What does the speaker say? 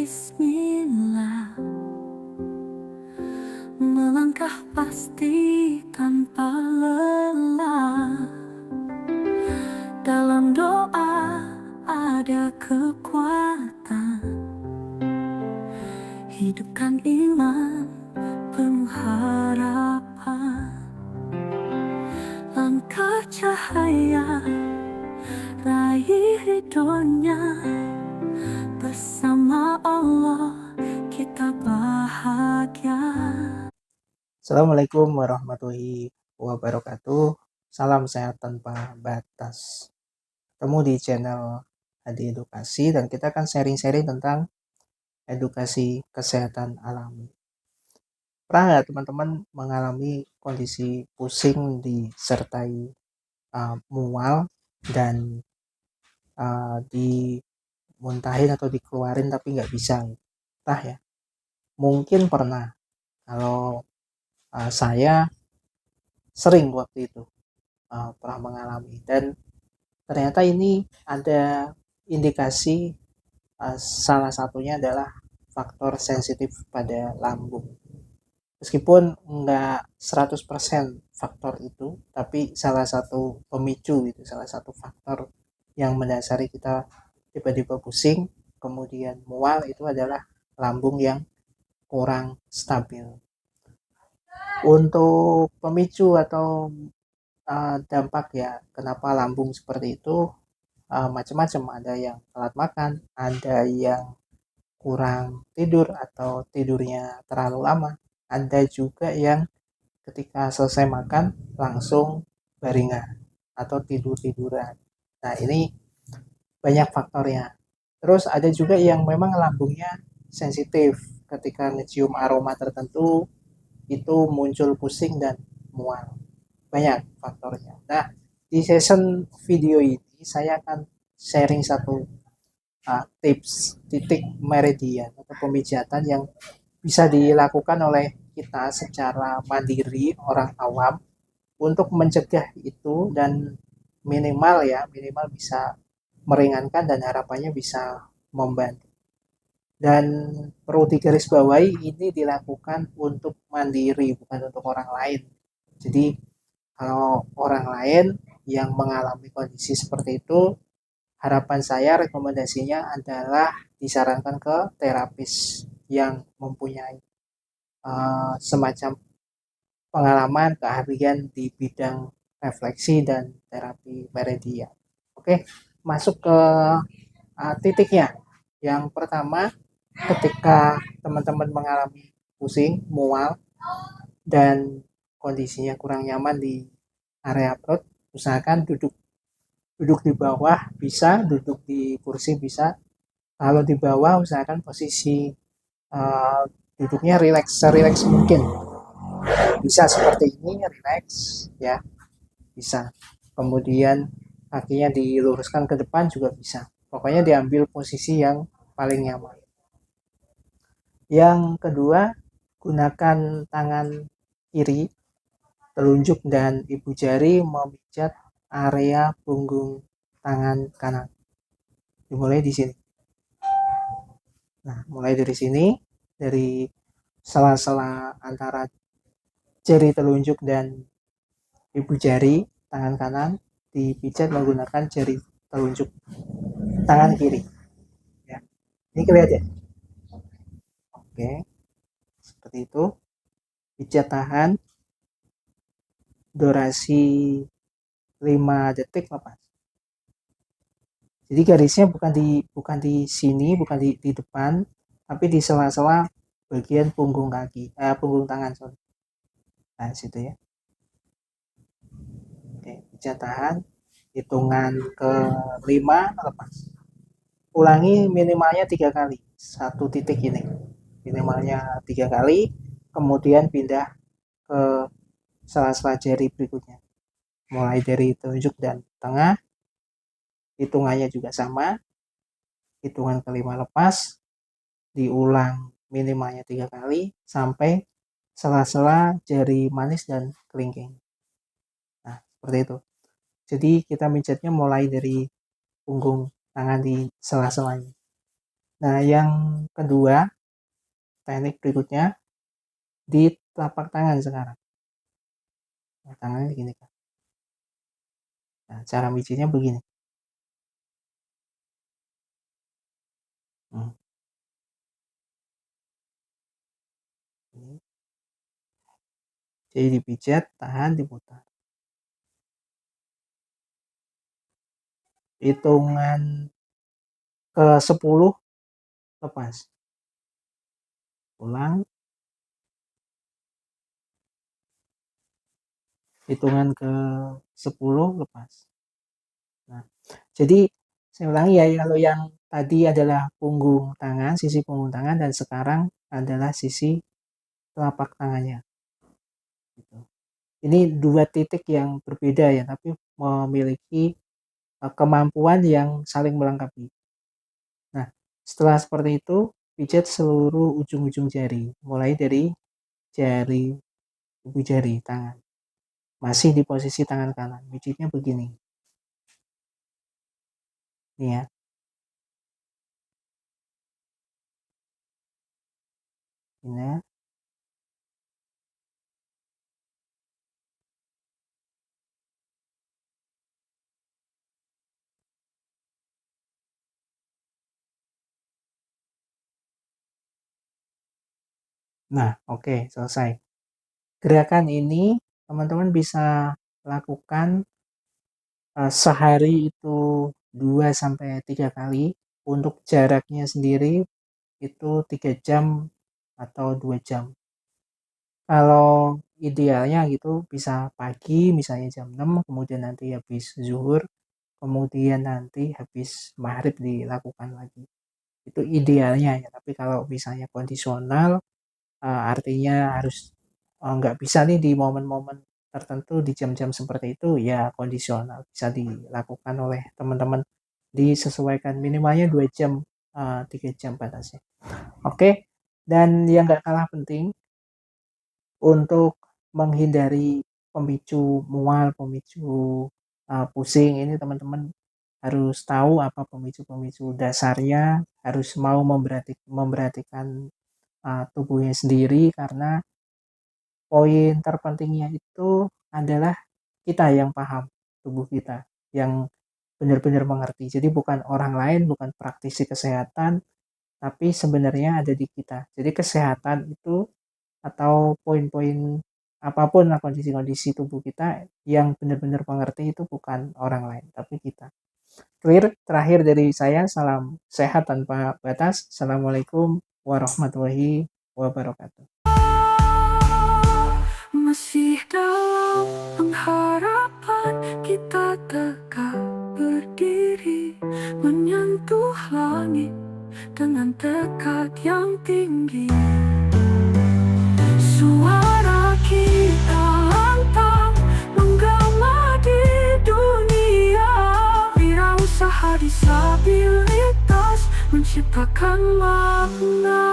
Bismillah, melangkah pasti tanpa lelah. Dalam doa ada kekuatan, hidupkan iman penuh harapan. Langkah cahaya, raih ridhonya, bersama Allah kita bahagia. Assalamualaikum warahmatullahi wabarakatuh. Salam sehat tanpa batas. Ketemu di channel Hadi Edukasi dan kita akan sharing-sharing tentang edukasi kesehatan alami. Pernah nggak teman-teman mengalami kondisi pusing disertai mual dan dimuntahin atau dikeluarin tapi nggak bisa? Entah ya. Mungkin pernah. Kalau saya sering waktu itu pernah mengalami, dan ternyata ini ada indikasi salah satunya adalah faktor sensitif pada lambung. Meskipun enggak 100% faktor itu, tapi salah satu pemicu itu, salah satu faktor yang mendasari kita tiba-tiba pusing, kemudian mual, itu adalah lambung yang kurang stabil. Untuk pemicu atau dampak ya kenapa lambung seperti itu macam-macam. Ada yang telat makan, ada yang kurang tidur atau tidurnya terlalu lama, ada juga yang ketika selesai makan langsung baringan atau tidur-tiduran. Nah, ini banyak faktornya. Terus ada juga yang memang lambungnya sensitif, ketika ngecium aroma tertentu itu muncul pusing dan mual. Banyak faktornya. Nah, di session video ini saya akan sharing satu tips titik meridian atau pemijatan yang bisa dilakukan oleh kita secara mandiri, orang awam, untuk mencegah itu, dan minimal bisa meringankan dan harapannya bisa membantu. Dan perlu digarisbawahi, ini dilakukan untuk mandiri, bukan untuk orang lain. Jadi kalau orang lain yang mengalami kondisi seperti itu, harapan saya rekomendasinya adalah disarankan ke terapis yang mempunyai semacam pengalaman, keahlian di bidang refleksi dan terapi meridian. Oke, masuk ke titiknya. Yang pertama, ketika teman-teman mengalami pusing, mual, dan kondisinya kurang nyaman di area perut, usahakan duduk di bawah, bisa duduk di kursi, bisa. Kalau di bawah, usahakan posisi duduknya rileks mungkin, bisa seperti ini, rileks ya, bisa. Kemudian kakinya diluruskan ke depan juga bisa, pokoknya diambil posisi yang paling nyaman. Yang kedua, gunakan tangan kiri, telunjuk dan ibu jari memijat area punggung tangan kanan. Dimulai di sini. Nah, mulai dari sini, dari sela-sela antara jari telunjuk dan ibu jari tangan kanan dipijat menggunakan jari telunjuk tangan kiri. Ya, ini kelihatan. Oke, seperti itu. Pijat tahan durasi 5 detik, lepas. Jadi garisnya bukan di sini, bukan di depan, tapi di sela-sela bagian punggung kaki, punggung tangan, sorry. Nah, situ ya. Oke, pijat tahan, hitungan ke-5, lepas. Ulangi minimalnya 3 kali, satu titik ini. Minimalnya 3 kali, kemudian pindah ke sela-sela jari berikutnya. Mulai dari telunjuk dan tengah, hitungannya juga sama. Hitungan ke-5 lepas, diulang minimalnya 3 kali sampai sela-sela jari manis dan kelingking. Nah, seperti itu. Jadi kita mijatnya mulai dari punggung tangan di sela-selanya. Nah, yang kedua, teknik berikutnya di telapak tangan sekarang. Nah, tangannya gini kan. Nah, cara mijitnya begini. Hmm. Ini. Jadi dipijat, tahan, diputar. Hitungan ke 10 lepas. Ulang. Hitungan ke 10 lepas. Nah, jadi saya ulangi ya, kalau yang tadi adalah punggung tangan, sisi punggung tangan, dan sekarang adalah sisi telapak tangannya. Gitu. Ini dua titik yang berbeda ya, tapi memiliki kemampuan yang saling melengkapi. Nah, setelah seperti itu, pijat seluruh ujung-ujung jari, mulai dari jari ibu jari tangan. Masih di posisi tangan kanan, pijitnya begini. Ini ya. Ini. Nah, oke, selesai. Gerakan ini teman-teman bisa lakukan sehari itu 2-3 kali. Untuk jaraknya sendiri itu 3 jam atau 2 jam. Kalau idealnya gitu bisa pagi misalnya jam 6, kemudian nanti habis zuhur, kemudian nanti habis maghrib dilakukan lagi. Itu idealnya ya, tapi kalau misalnya kondisional artinya harus nggak bisa nih di momen-momen tertentu di jam-jam seperti itu, ya kondisional bisa dilakukan oleh teman-teman, disesuaikan minimalnya 2 jam 3 jam batasnya. Oke, dan yang nggak kalah penting untuk menghindari pemicu mual, pemicu pusing, ini teman-teman harus tahu apa pemicu-pemicu dasarnya, harus mau memperhatikan tubuhnya sendiri, karena poin terpentingnya itu adalah kita yang paham tubuh kita, yang benar-benar mengerti. Jadi bukan orang lain, bukan praktisi kesehatan, tapi sebenarnya ada di kita. Jadi kesehatan itu atau poin-poin apapun lah kondisi-kondisi tubuh kita, yang benar-benar mengerti itu bukan orang lain, tapi kita. Clear? Terakhir dari saya, salam sehat tanpa batas. Assalamualaikum warahmatullahi wabarakatuh. Masih dalam pengharapan kita tegak berdiri, menyentuh langit dengan tekad yang tinggi. Suara kita lantang menggema di dunia, wirausaha disabilitas menciptakan makna.